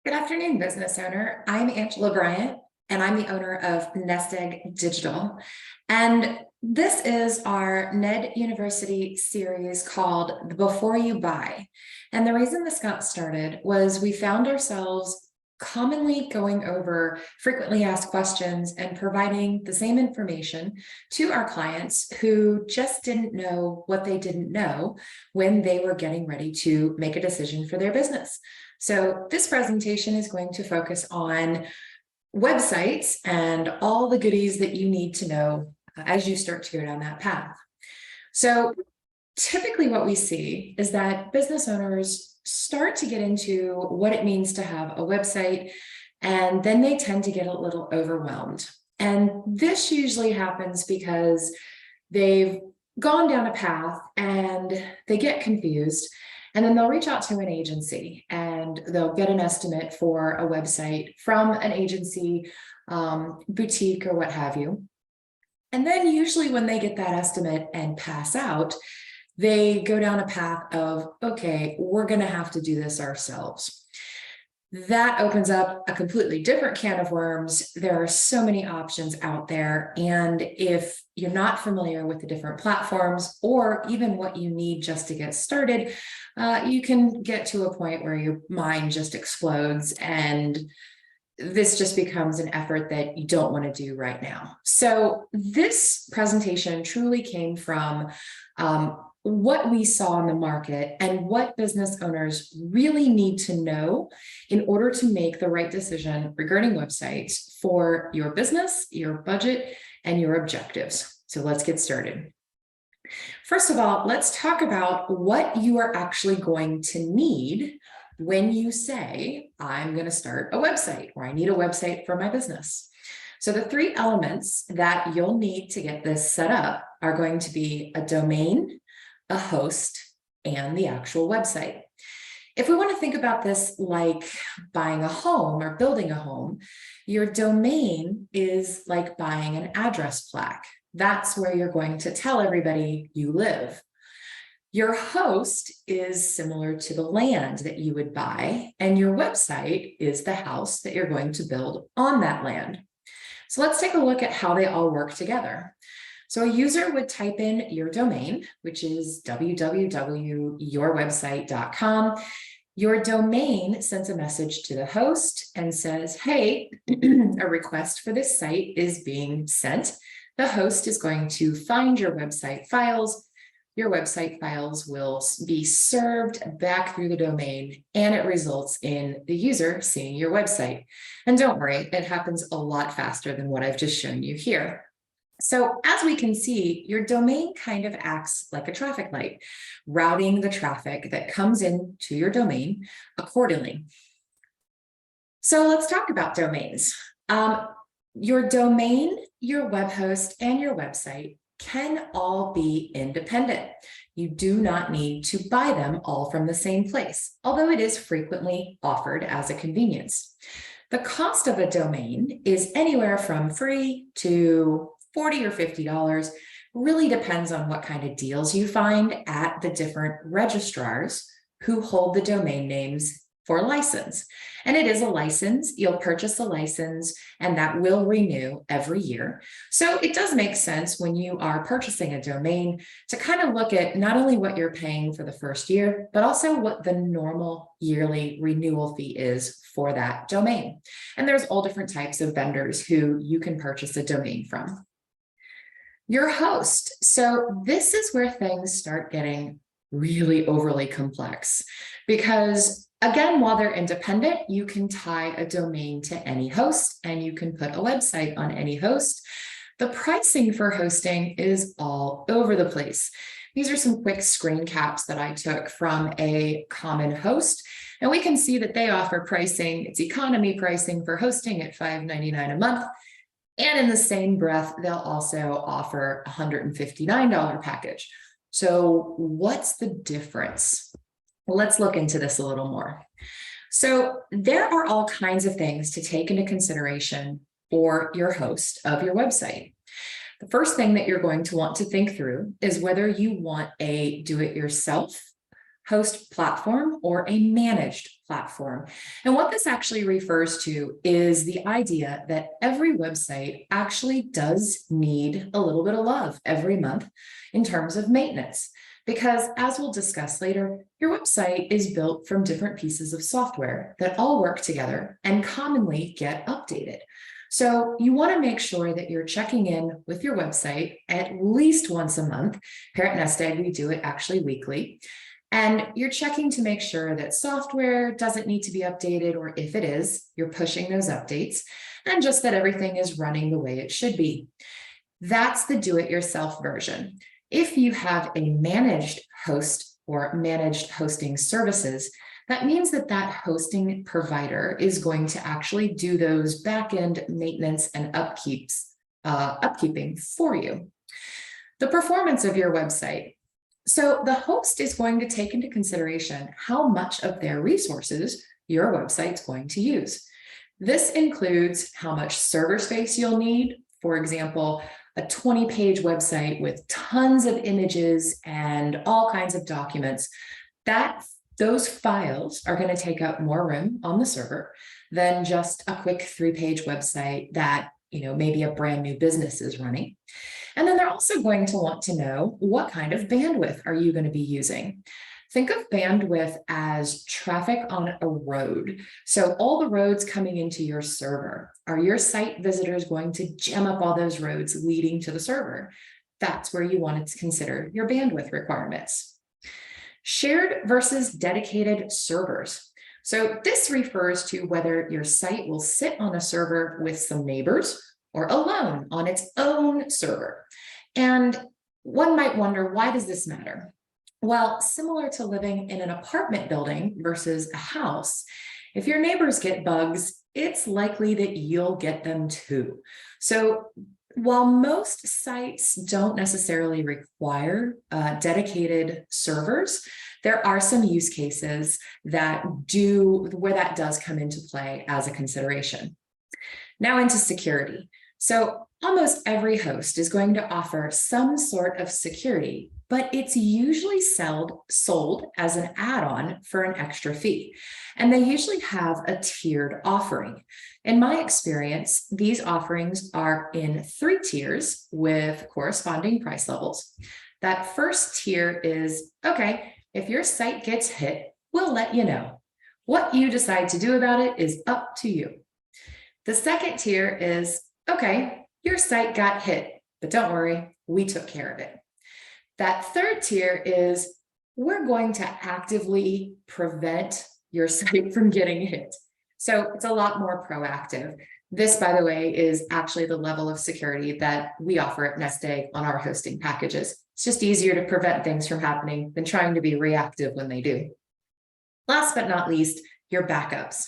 Good afternoon, business owner. I'm Angela Bryant, and I'm the owner of NED Digital. And this is our NED University series called the Before You Buy. And the reason this got started was we found ourselves commonly going over frequently asked questions and providing the same information to our clients who just didn't know what they didn't know when they were getting ready to make a decision for their business. So this presentation is going to focus on websites and all the goodies that you need to know as you start to go down that path. So typically what we see is that business owners start to get into what it means to have a website, and then they tend to get a little overwhelmed. And this usually happens because they've gone down a path and they get confused. And then they'll reach out to an agency and they'll get an estimate for a website from an agency, boutique or what have you. And then usually when they get that estimate and pass out, they go down a path of, okay, we're going to have to do this ourselves. That opens up a completely different can of worms. There are so many options out there. And if you're not familiar with the different platforms or even what you need just to get started, you can get to a point where your mind just explodes and this just becomes an effort that you don't want to do right now. So this presentation truly came from what we saw in the market and what business owners really need to know in order to make the right decision regarding websites for your business, your budget, and your objectives. So let's get started. First of all, let's talk about what you are actually going to need when you say, I'm going to start a website, or I need a website for my business. So the three elements that you'll need to get this set up are going to be a domain, a host, and the actual website. If we want to think about this like buying a home or building a home, your domain is like buying an address plaque. That's where you're going to tell everybody you live. Your host is similar to the land that you would buy, and your website is the house that you're going to build on that land. So let's take a look at how they all work together. So a user would type in your domain, which is www.yourwebsite.com. Your domain sends a message to the host and says, hey, a request for this site is being sent. The host is going to find your website files. Your website files will be served back through the domain, and it results in the user seeing your website. And don't worry, it happens a lot faster than what I've just shown you here. So as we can see, your domain kind of acts like a traffic light, routing the traffic that comes into your domain accordingly. So let's talk about domains. Your domain, your web host, and your website can all be independent. You do not need to buy them all from the same place, although it is frequently offered as a convenience. The cost of a domain is anywhere from free to $40 or $50, really depends on what kind of deals you find at the different registrars who hold the domain names for license. And it is a license. You'll purchase a license and that will renew every year. So it does make sense when you are purchasing a domain to kind of look at not only what you're paying for the first year, but also what the normal yearly renewal fee is for that domain. And there's all different types of vendors who you can purchase a domain from. Your host. So this is where things start getting really overly complex because, again, while they're independent, you can tie a domain to any host and you can put a website on any host. The pricing for hosting is all over the place. These are some quick screen caps that I took from a common host, and we can see that they offer pricing. It's economy pricing for hosting at $5.99 a month. And in the same breath, they'll also offer a $159 package. So what's the difference? Well, let's look into this a little more. So there are all kinds of things to take into consideration for your host of your website. The first thing that you're going to want to think through is whether you want a do-it-yourself host platform or a managed platform. And what this actually refers to is the idea that every website actually does need a little bit of love every month in terms of maintenance. Because as we'll discuss later, your website is built from different pieces of software that all work together and commonly get updated. So you want to make sure that you're checking in with your website at least once a month. Here at Nest Egg, we do it actually weekly. And you're checking to make sure that software doesn't need to be updated, or if it is, you're pushing those updates, and just that everything is running the way it should be. That's the do-it-yourself version. If you have a managed host or managed hosting services, that means that that hosting provider is going to actually do those back-end maintenance and upkeeping for you. The performance of your website. So the host is going to take into consideration how much of their resources your website's going to use. This includes how much server space you'll need. For example, a 20-page website with tons of images and all kinds of documents, those files are going to take up more room on the server than just a quick 3-page website that, maybe a brand new business is running. And then they're also going to want to know, what kind of bandwidth are you going to be using? Think of bandwidth as traffic on a road. So all the roads coming into your server, are your site visitors going to jam up all those roads leading to the server? That's where you want to consider your bandwidth requirements. Shared versus dedicated servers. So this refers to whether your site will sit on a server with some neighbors or alone on its own server. And one might wonder, why does this matter? Well, similar to living in an apartment building versus a house, if your neighbors get bugs, it's likely that you'll get them too. So while most sites don't necessarily require dedicated servers, there are some use cases where that does come into play as a consideration. Now into security. So almost every host is going to offer some sort of security, but it's usually sold as an add-on for an extra fee. And they usually have a tiered offering. In my experience, these offerings are in 3 tiers with corresponding price levels. That first tier is, okay, if your site gets hit, we'll let you know. What you decide to do about it is up to you. The second tier is, okay, your site got hit, but don't worry, we took care of it. That third tier is, we're going to actively prevent your site from getting hit. So it's a lot more proactive. This, by the way, is actually the level of security that we offer at Nest Egg on our hosting packages. It's just easier to prevent things from happening than trying to be reactive when they do. Last but not least, your backups.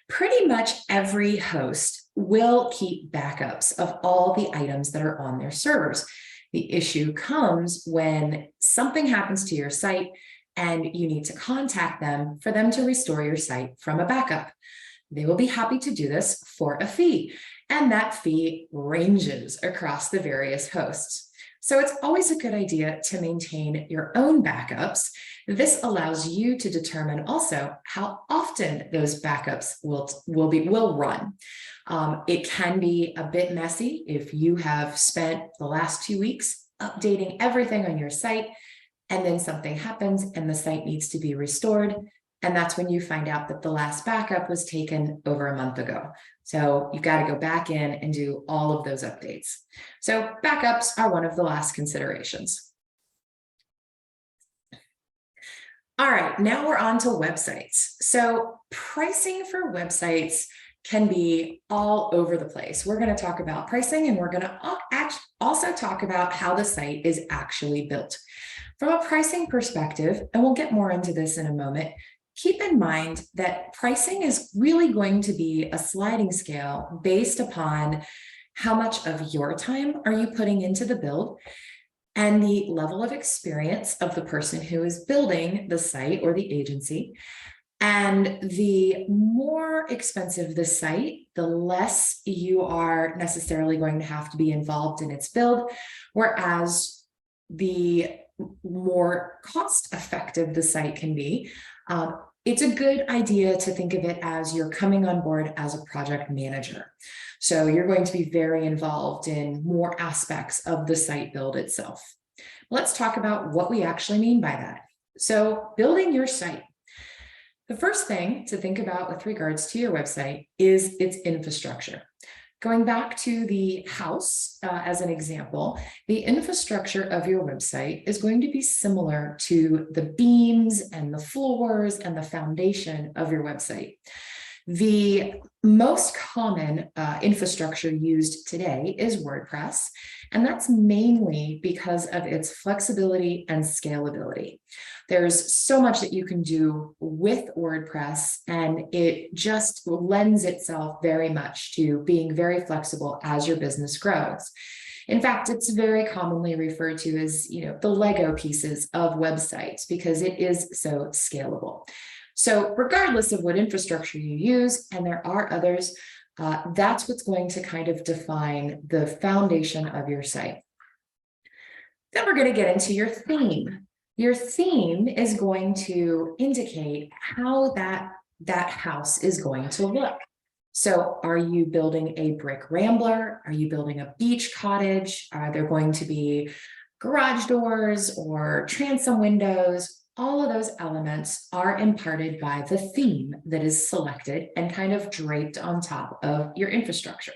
Pretty much every host will keep backups of all the items that are on their servers. The issue comes when something happens to your site and you need to contact them for them to restore your site from a backup. They will be happy to do this for a fee, and that fee ranges across the various hosts. So it's always a good idea to maintain your own backups. This allows you to determine also how often those backups will run. It can be a bit messy if you have spent the last 2 weeks updating everything on your site, and then something happens and the site needs to be restored. And that's when you find out that the last backup was taken over a month ago. So you've got to go back in and do all of those updates. So backups are one of the last considerations. All right, now we're on to websites. So pricing for websites can be all over the place. We're going to talk about pricing, and we're going to also talk about how the site is actually built. From a pricing perspective, and we'll get more into this in a moment, keep in mind that pricing is really going to be a sliding scale based upon how much of your time are you putting into the build and the level of experience of the person who is building the site or the agency. And the more expensive the site, the less you are necessarily going to have to be involved in its build, whereas the more cost effective the site can be, it's a good idea to think of it as you're coming on board as a project manager. So you're going to be very involved in more aspects of the site build itself. Let's talk about what we actually mean by that. So building your site. The first thing to think about with regards to your website is its infrastructure. Going back to the house as an example, the infrastructure of your website is going to be similar to the beams and the floors and the foundation of your website. The most common infrastructure used today is WordPress, and that's mainly because of its flexibility and scalability. There's so much that you can do with WordPress, and it just lends itself very much to being very flexible as your business grows. In fact, it's very commonly referred to as, the Lego pieces of websites because it is so scalable. So regardless of what infrastructure you use, and there are others, that's what's going to kind of define the foundation of your site. Then we're going to get into your theme. Your theme is going to indicate how that house is going to look. So are you building a brick rambler? Are you building a beach cottage? Are there going to be garage doors or transom windows? All of those elements are imparted by the theme that is selected and kind of draped on top of your infrastructure.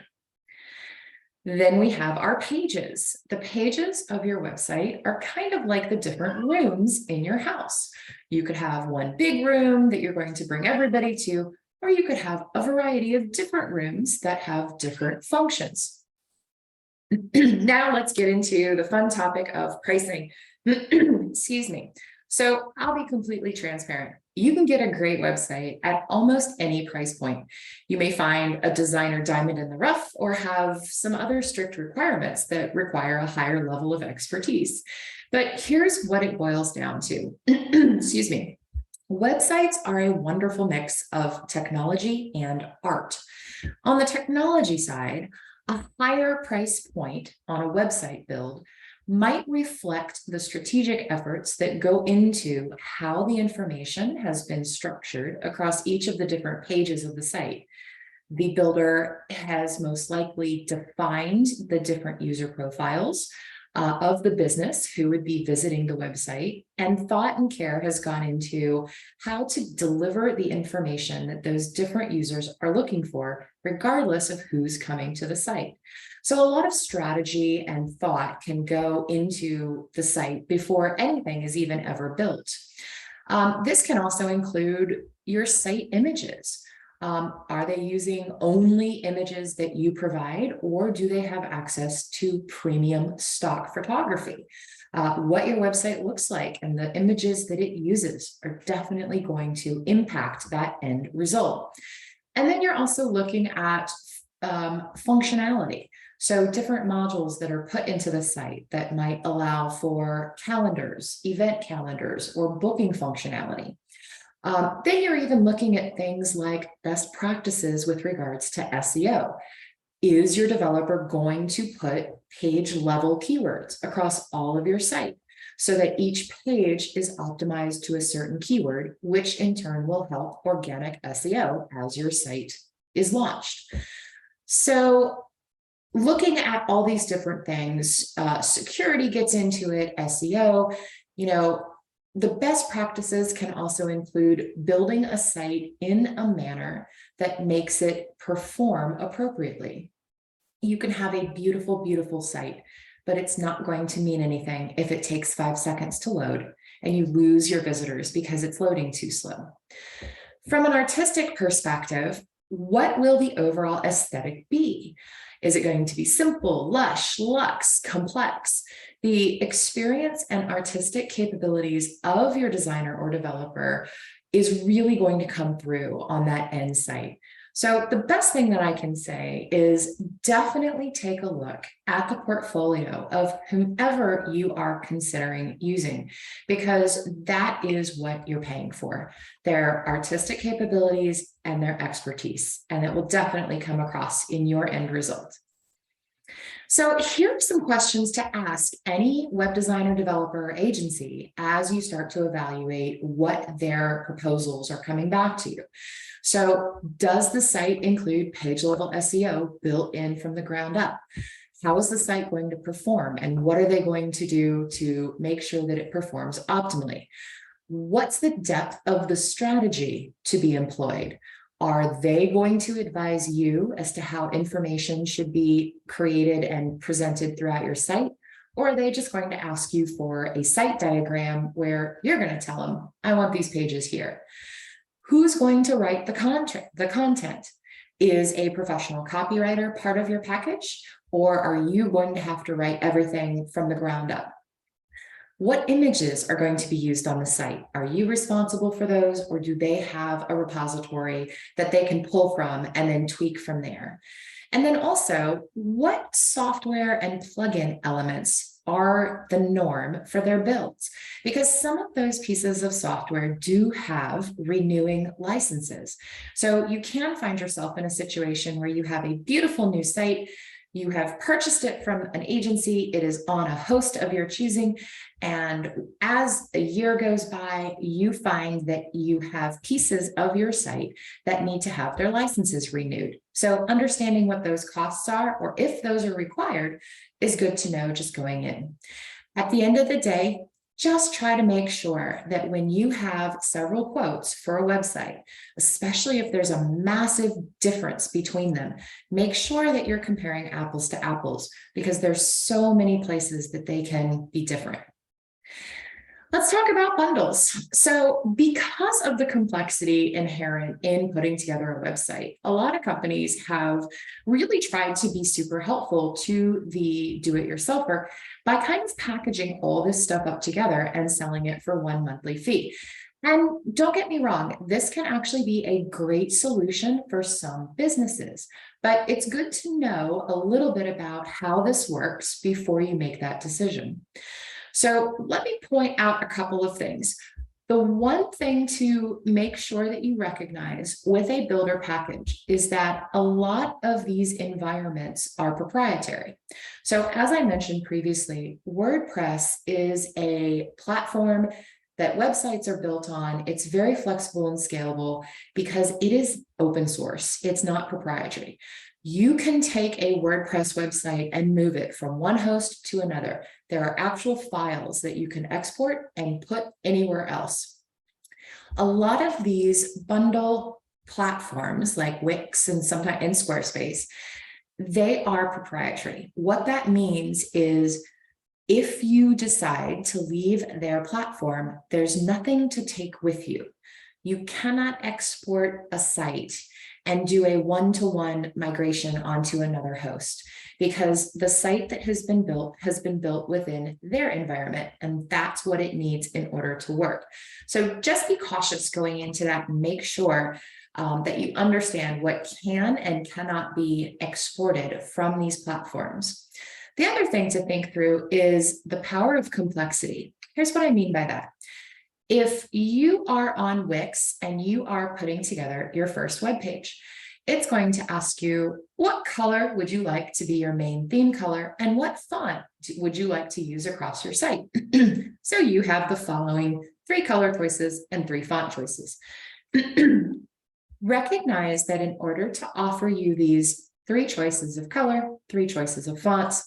Then we have our pages. The pages of your website are kind of like the different rooms in your house. You could have one big room that you're going to bring everybody to, or you could have a variety of different rooms that have different functions. Now let's get into the fun topic of pricing. Excuse me. So I'll be completely transparent. You can get a great website at almost any price point. You may find a designer diamond in the rough or have some other strict requirements that require a higher level of expertise. But here's what it boils down to. Excuse me. Websites are a wonderful mix of technology and art. On the technology side, a higher price point on a website build might reflect the strategic efforts that go into how the information has been structured across each of the different pages of the site. The builder has most likely defined the different user profiles of the business who would be visiting the website, and thought and care has gone into how to deliver the information that those different users are looking for, regardless of who's coming to the site. So a lot of strategy and thought can go into the site before anything is even ever built. This can also include your site images. Are they using only images that you provide, or do they have access to premium stock photography? What your website looks like and the images that it uses are definitely going to impact that end result. And then you're also looking at functionality. So different modules that are put into the site that might allow for calendars, event calendars, or booking functionality. Then you're even looking at things like best practices with regards to SEO. Is your developer going to put page level keywords across all of your site so that each page is optimized to a certain keyword, which in turn will help organic SEO as your site is launched? So looking at all these different things, security gets into it, SEO, the best practices can also include building a site in a manner that makes it perform appropriately. You can have a beautiful, beautiful site, but it's not going to mean anything if it takes 5 seconds to load and you lose your visitors because it's loading too slow. From an artistic perspective, what will the overall aesthetic be? Is it going to be simple, lush, luxe, complex? The experience and artistic capabilities of your designer or developer is really going to come through on that end site. So the best thing that I can say is definitely take a look at the portfolio of whomever you are considering using, because that is what you're paying for, their artistic capabilities and their expertise, and it will definitely come across in your end result. So here are some questions to ask any web designer, developer, or agency as you start to evaluate what their proposals are coming back to you. So does the site include page level SEO built in from the ground up? How is the site going to perform, and what are they going to do to make sure that it performs optimally? What's the depth of the strategy to be employed? Are they going to advise you as to how information should be created and presented throughout your site? Or are they just going to ask you for a site diagram where you're going to tell them, I want these pages here? Who's going to write the content? Is a professional copywriter part of your package, or are you going to have to write everything from the ground up? What images are going to be used on the site? Are you responsible for those, or do they have a repository that they can pull from and then tweak from there? And then also, what software and plugin elements are the norm for their builds? Because some of those pieces of software do have renewing licenses. So you can find yourself in a situation where you have a beautiful new site, you have purchased it from an agency, it is on a host of your choosing, and as a year goes by, you find that you have pieces of your site that need to have their licenses renewed. So understanding what those costs are, or if those are required, is good to know just going in. At the end of the day, just try to make sure that when you have several quotes for a website, especially if there's a massive difference between them, make sure that you're comparing apples to apples, because there's so many places that they can be different. Let's talk about bundles. So because of the complexity inherent in putting together a website, a lot of companies have really tried to be super helpful to the do-it-yourselfer by kind of packaging all this stuff up together and selling it for one monthly fee. And don't get me wrong, this can actually be a great solution for some businesses, but it's good to know a little bit about how this works before you make that decision. So let me point out a couple of things. The one thing to make sure that you recognize with a builder package is that a lot of these environments are proprietary. So as I mentioned previously, WordPress is a platform that websites are built on. It's very flexible and scalable because it is open source. It's not proprietary. You can take a WordPress website and move it from one host to another. There are actual files that you can export and put anywhere else. A lot of these bundle platforms like Wix and sometimes in SquareSpace, they are proprietary. What that means is if you decide to leave their platform, there's nothing to take with you. You cannot export a site and do a one-to-one migration onto another host, because the site that has been built within their environment, and that's what it needs in order to work. So just be cautious going into that and make sure that you understand what can and cannot be exported from these platforms. The other thing to think through is the power of complexity. Here's what I mean by that. If you are on Wix and you are putting together your first web page, it's going to ask you, what color would you like to be your main theme color, and what font would you like to use across your site? So you have the following 3 color choices and 3 font choices. Recognize that in order to offer you these 3 choices of color, 3 choices of fonts,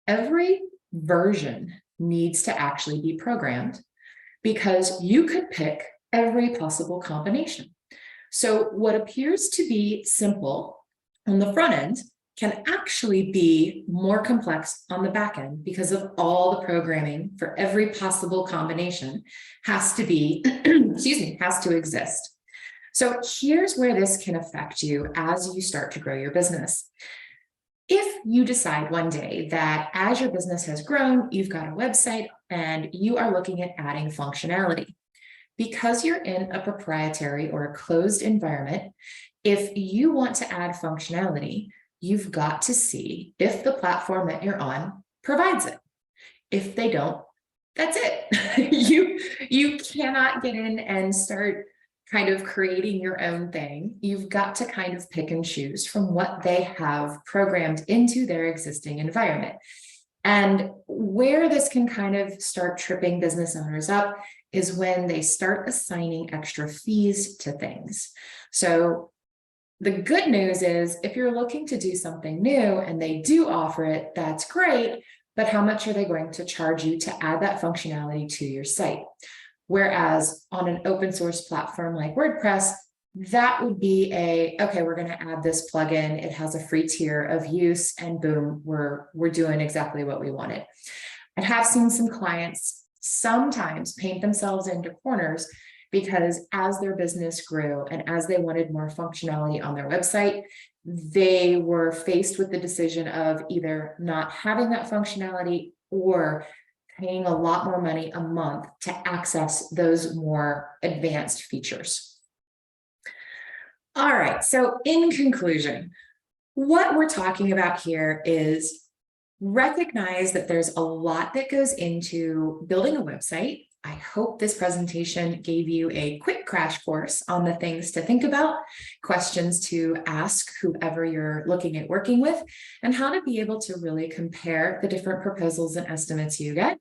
every version needs to actually be programmed, because you could pick every possible combination. So what appears to be simple on the front end can actually be more complex on the back end, because of all the programming for every possible combination has to be, has to exist. So here's where this can affect you as you start to grow your business. If you decide one day that as your business has grown, you've got a website and you are looking at adding functionality, because you're in a proprietary or a closed environment, if you want to add functionality, you've got to see if the platform that you're on provides it. If they don't, that's it. You cannot get in and start kind of creating your own thing, you've got to kind of pick and choose from what they have programmed into their existing environment. And where this can kind of start tripping business owners up is when they start assigning extra fees to things. So the good news is if you're looking to do something new and they do offer it, that's great. But how much are they going to charge you to add that functionality to your site? Whereas on an open source platform like WordPress, that would be okay, we're going to add this plugin. It has a free tier of use and boom, we're doing exactly what we wanted. I have seen some clients sometimes paint themselves into corners because as their business grew and as they wanted more functionality on their website, they were faced with the decision of either not having that functionality or paying a lot more money a month to access those more advanced features. All right, so in conclusion, what we're talking about here is recognize that there's a lot that goes into building a website. I hope this presentation gave you a quick crash course on the things to think about, questions to ask whoever you're looking at working with, and how to be able to really compare the different proposals and estimates you get.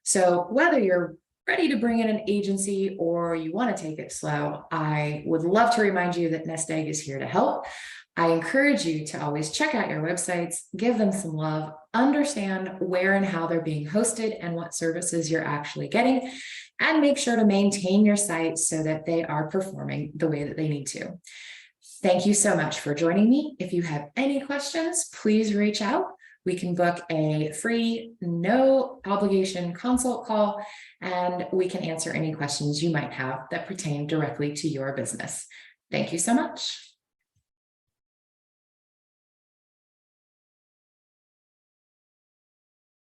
So whether you're ready to bring in an agency or you want to take it slow, I would love to remind you that Nest Egg is here to help. I encourage you to always check out your websites, give them some love, understand where and how they're being hosted and what services you're actually getting, and make sure to maintain your site so that they are performing the way that they need to. Thank you so much for joining me. If you have any questions, please reach out. We can book a free, no obligation consult call, and we can answer any questions you might have that pertain directly to your business. Thank you so much.